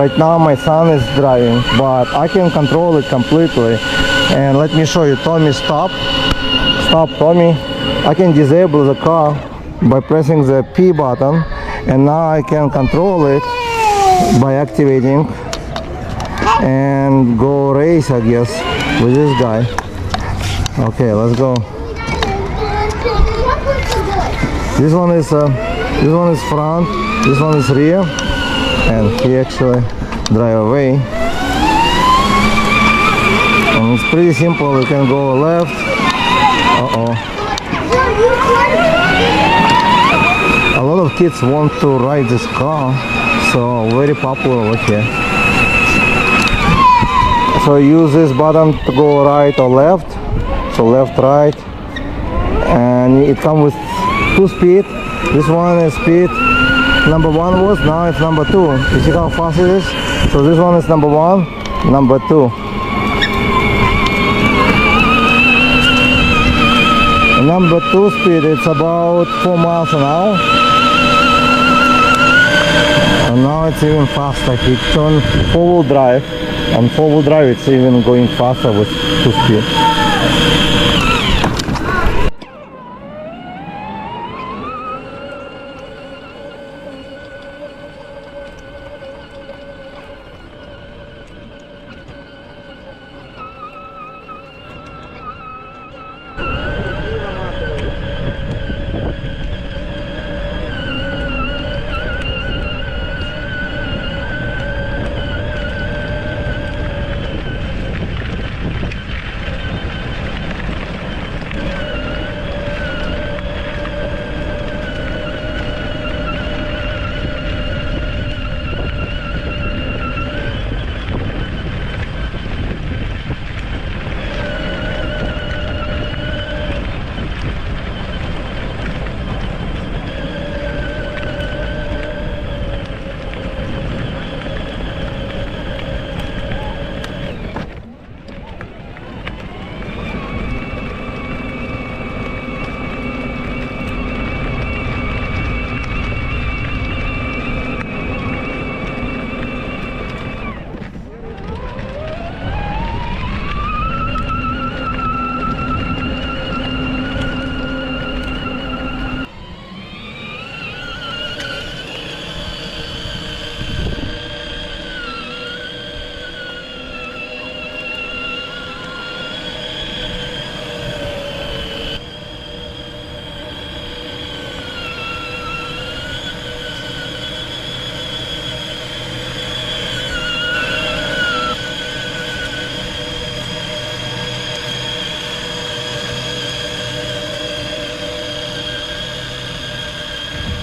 Right now my son is driving, but I can control it completely. And let me show you. Tommy, stop. Stop, Tommy. I can disable the car by pressing the P button, and now I can control it by activating and go race, I guess, with this guy. Okay, let's go. This one is front, this one is rear, and he actually drive away. And it's pretty simple. We can go left. A lot of kids want to ride this car, so very popular over here. So use this button to go right or left. So left, right, and it comes with 2 speed. This one is speed number 1 was, now it's number 2. You see how fast it is? So this one is number 1, number 2. And number 2 speed, it's about 4 miles an hour. And now it's even faster. It turned 4-wheel drive. On 4-wheel drive, it's even going faster with 2 speed.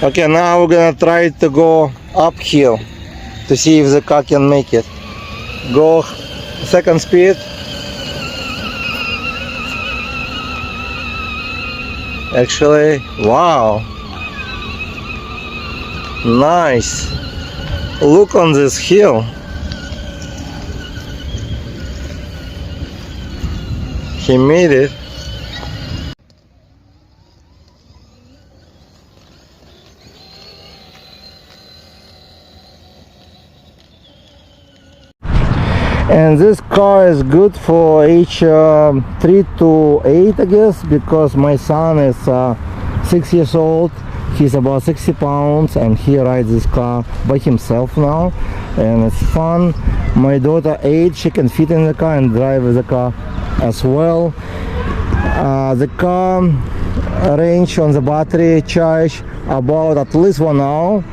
Okay, now we're gonna try to go uphill to see if the car can make it. Go 2nd speed. Actually, wow, nice. Look on this hill. He made it. And this car is good for age 3 to 8, I guess, because my son is 6 years old. He's about 60 pounds and he rides this car by himself now, and it's fun. My daughter 8, she can fit in the car and drive the car as well. The car range on the battery charge about at least 1 hour,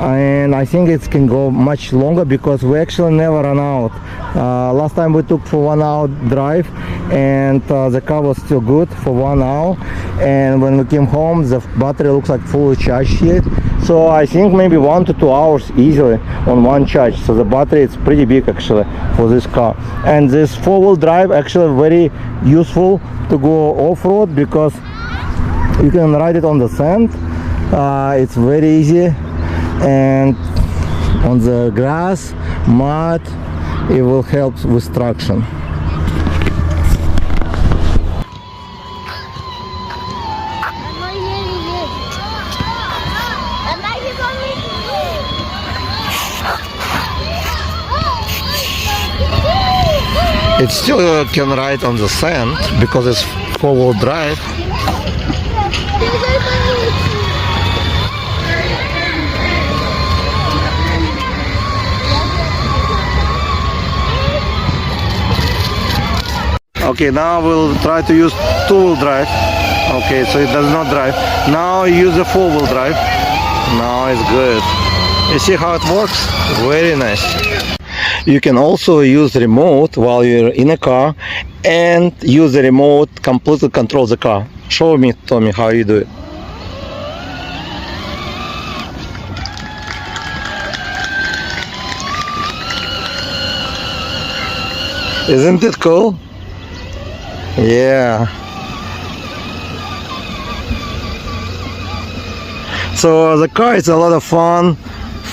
and I think it can go much longer because we actually never run out. Last time we took for 1 hour drive, and the car was still good for 1 hour, and when we came home the battery looks like fully charged yet. So I think maybe 1 to 2 hours easily on one charge. So the battery is pretty big actually for this car. And this 4-wheel drive actually very useful to go off-road because you can ride it on the sand. It's very easy, and on the grass, mud, it will help with traction. It still can ride on the sand because it's four-wheel drive. Okay, now we'll try to use two-wheel drive. Okay, so it does not drive. Now use the four-wheel drive. Now it's good. You see how it works? Very nice. You can also use the remote while you're in a car and use the remote completely control the car. Show me, Tommy, how you do it. Isn't it cool? Yeah. So the car is a lot of fun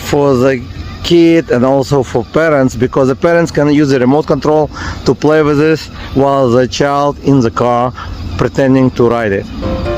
for the kid and also for parents, because the parents can use the remote control to play with this while the child in the car pretending to ride it.